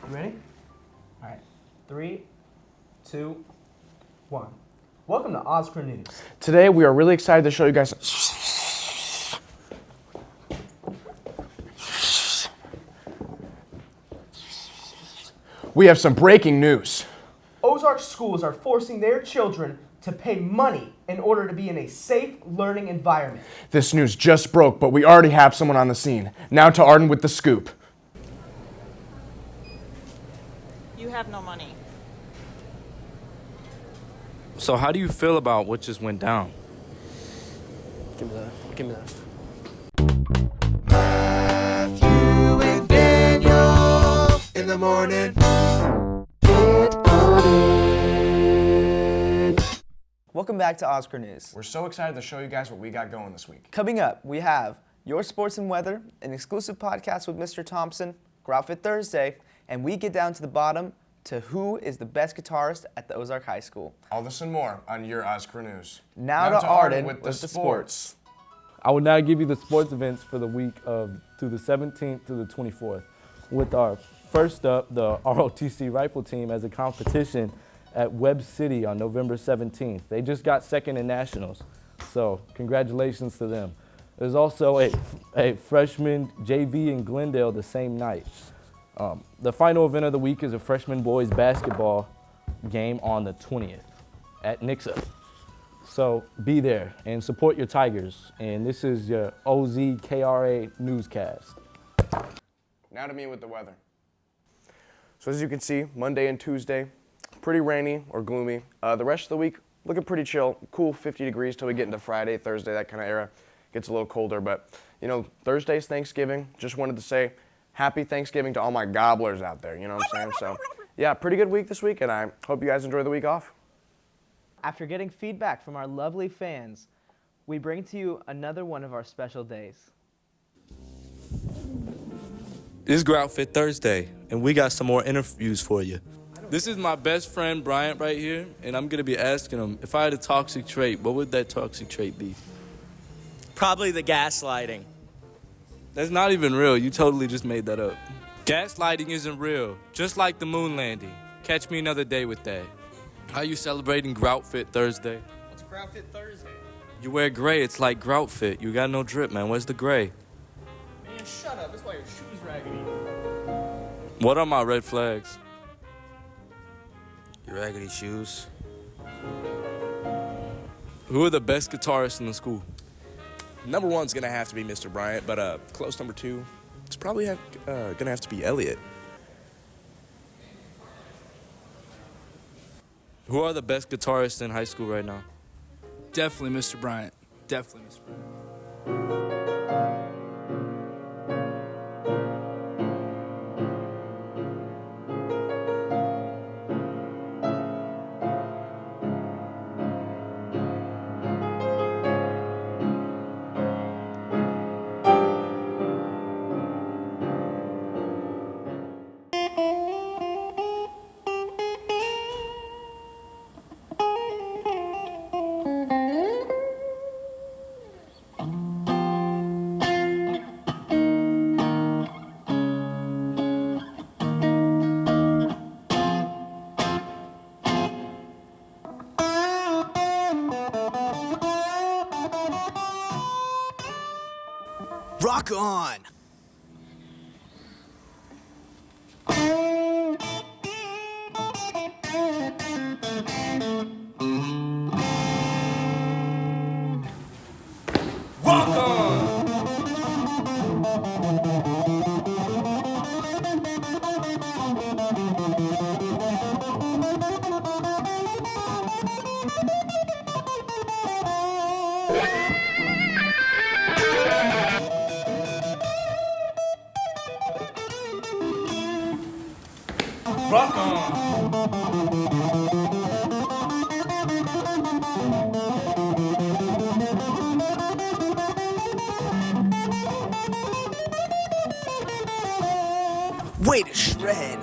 You ready? All right. 3, 2, 1. Welcome to OZKRA News. Today we are really excited to show you guys. We have some breaking news. Ozark schools are forcing their children to pay money in order to be in a safe learning environment. This news just broke, but we already have someone on the scene. Now to Arden with the scoop. You have no money. So how do you feel about what just went down? Give me that. Give me that. Matthew and Daniel in the morning. Get on it. Welcome back to OZKRA News. We're so excited to show you guys what we got going this week. Coming up, we have Your Sports and Weather, an exclusive podcast with Mr. Thompson, Groutfit Thursday, and we get down to the bottom to who is the best guitarist at the Ozark High School. All this and more on your OZKRA News. Now to Arden with the sports. I will now give you the sports events for the week of to the 17th to the 24th. With our first up, the ROTC rifle team as a competition at Webb City on November 17th. They just got second in nationals, so congratulations to them. There's also a freshman JV in Glendale the same night. The final event of the week is a freshman boys basketball game on the 20th at Nixa. So be there and support your Tigers. And this is your OZKRA newscast. Now to me with the weather. So as you can see, Monday and Tuesday, pretty rainy or gloomy. The rest of the week, looking pretty chill. Cool 50 degrees till we get into Friday, Thursday, that kind of era. Gets a little colder, but you know, Thursday's Thanksgiving. Just wanted to say happy Thanksgiving to all my gobblers out there, you know what I'm saying? So yeah, pretty good week this week, and I hope you guys enjoy the week off. After getting feedback from our lovely fans, we bring to you another one of our special days. This is Groutfit Thursday, and we got some more interviews for you. This is my best friend, Bryant, right here, and I'm going to be asking him, if I had a toxic trait, what would that toxic trait be? Probably the gaslighting. That's not even real. You totally just made that up. Gaslighting isn't real, just like the moon landing. Catch me another day with that. How you celebrating Groutfit Thursday? What's Groutfit Thursday? You wear gray, it's like Groutfit. You got no drip, man. Where's the gray? Man, shut up. That's why your shoe's raggedy. What are my red flags? Your raggedy shoes. Who are the best guitarists in the school? Number one's gonna have to be Mr. Bryant, but close number two, it's probably gonna have to be Elliot. Who are the best guitarists in high school right now? Definitely Mr. Bryant. Definitely Mr. Bryant. Rock on! Rock on! Rock on! Way to shred!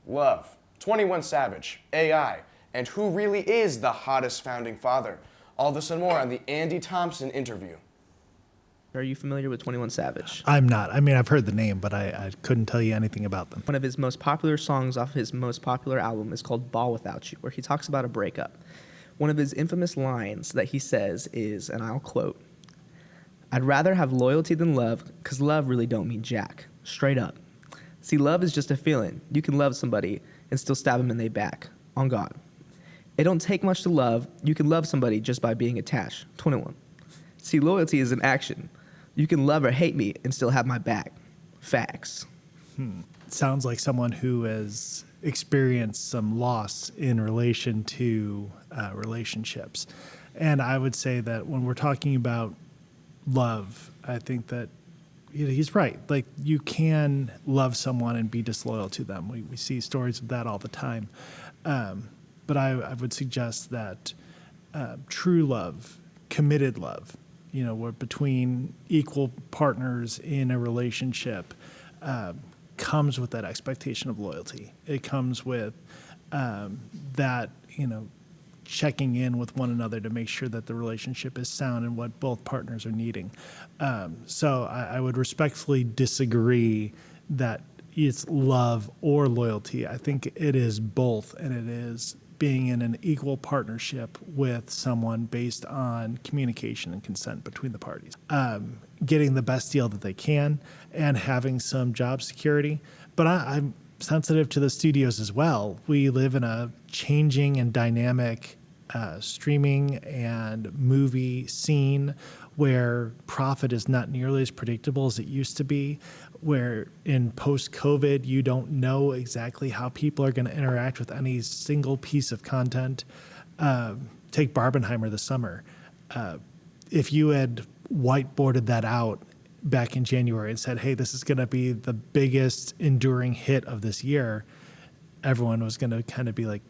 Love, 21 Savage, AI, and who really is the hottest founding father. All this and more on the Andy Thompson interview. Are you familiar with 21 Savage? I'm not. I mean, I've heard the name, but I couldn't tell you anything about them. One of his most popular songs off his most popular album is called Ball Without You, where he talks about a breakup. One of his infamous lines that he says is, and I'll quote, "I'd rather have loyalty than love, 'cause love really don't mean jack. Straight up. See, love is just a feeling. You can love somebody and still stab them in their back. On God. It don't take much to love. You can love somebody just by being attached. 21. See, loyalty is an action. You can love or hate me and still have my back. Facts." Sounds like someone who has experienced some loss in relation to relationships. And I would say that when we're talking about love, I think that he's right. Like, you can love someone and be disloyal to them. We see stories of that all the time. But I would suggest that true love, committed love, we're between equal partners in a relationship, comes with that expectation of loyalty. It comes with that, checking in with one another to make sure that the relationship is sound and what both partners are needing. So I would respectfully disagree that it's love or loyalty. I think it is both, and it is being in an equal partnership with someone based on communication and consent between the parties. Getting the best deal that they can and having some job security. But I'm sensitive to the studios as well. We live in a changing and dynamic streaming and movie scene where profit is not nearly as predictable as it used to be, where in post-COVID, you don't know exactly how people are going to interact with any single piece of content. Take Barbenheimer this summer. If you had whiteboarded that out back in January and said, hey, this is going to be the biggest enduring hit of this year, everyone was going to kind of be like,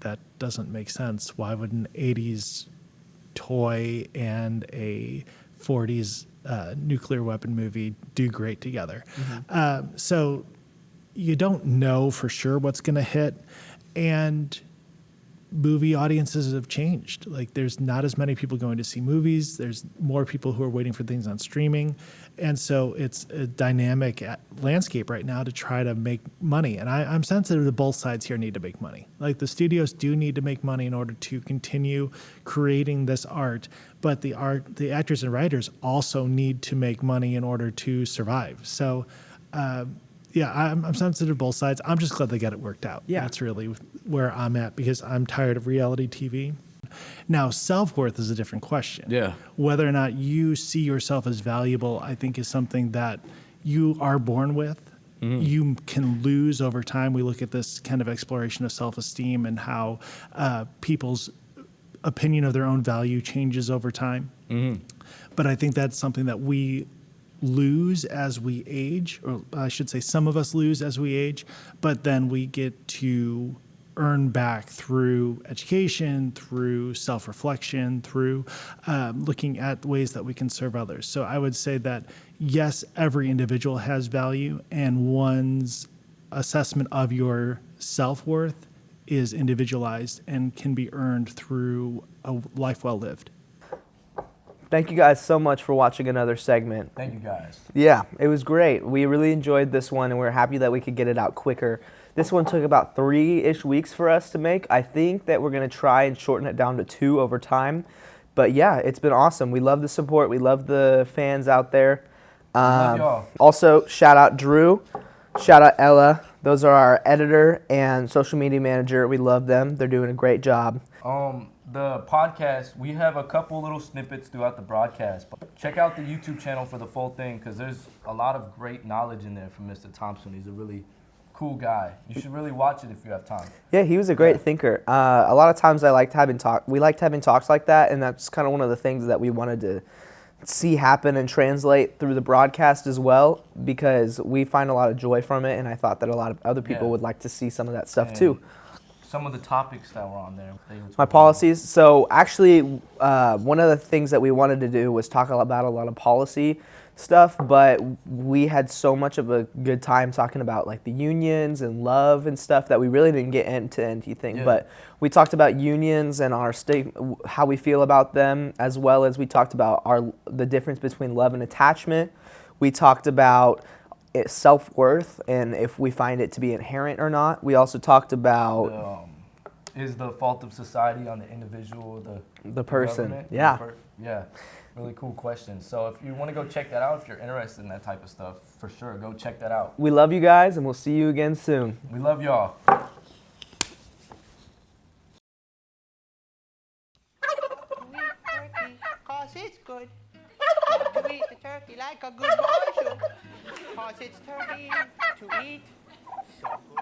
that doesn't make sense. Why would an 80s toy and a 40s nuclear weapon movie do great together? So you don't know for sure what's going to hit. And movie audiences have changed. Like, there's not as many people going to see movies. There's more people who are waiting for things on streaming. And so it's a dynamic landscape right now to try to make money. And I'm sensitive to both sides here need to make money. Like, the studios do need to make money in order to continue creating this art, but the actors and writers also need to make money in order to survive. So, yeah, I'm sensitive to both sides. I'm just glad they got it worked out. Yeah. That's really where I'm at, because I'm tired of reality TV. Now, self-worth is a different question. Yeah. Whether or not you see yourself as valuable, I think, is something that you are born with. You can lose over time. We look at this kind of exploration of self-esteem and how people's opinion of their own value changes over time. But I think that's something that we lose as we age, or I should say some of us lose as we age, but then we get to earn back through education, through self-reflection, through looking at ways that we can serve others. So I would say that yes, every individual has value, and one's assessment of your self-worth is individualized and can be earned through a life well lived. Thank you guys so much for watching another segment. Thank you guys. Yeah, it was great. We really enjoyed this one, and we're happy that we could get it out quicker. This one took about 3-ish weeks for us to make. I think that we're going to try and shorten it down to 2 over time. But yeah, it's been awesome. We love the support. We love the fans out there. Love y'all. Also, shout out Drew. Shout out Ella. Those are our editor and social media manager. We love them. They're doing a great job. The podcast, we have a couple little snippets throughout the broadcast. But check out the YouTube channel for the full thing because there's a lot of great knowledge in there from Mr. Thompson. He's a really cool guy. You should really watch it if you have time. Yeah, he was a great thinker. A lot of times we liked having talks like that, and that's kind of one of the things that we wanted to see happen and translate through the broadcast as well, because we find a lot of joy from it, and I thought that a lot of other people would like to see some of that stuff too. Some of the topics that were on there. My policies. So actually, one of the things that we wanted to do was talk about a lot of policy stuff, but we had so much of a good time talking about like the unions and love and stuff that we really didn't get into anything. Yeah. But we talked about unions and our state, how we feel about them, as well as we talked about the difference between love and attachment. We talked about self-worth and if we find it to be inherent or not. We also talked about is the fault of society on the individual, the person. Government? Yeah. Yeah. Really cool question. So if you want to go check that out, if you're interested in that type of stuff, for sure, go check that out. We love you guys, and we'll see you again soon. We love y'all. Cause it's good to eat the turkey like a good boy should. Cause it's turkey to eat so good.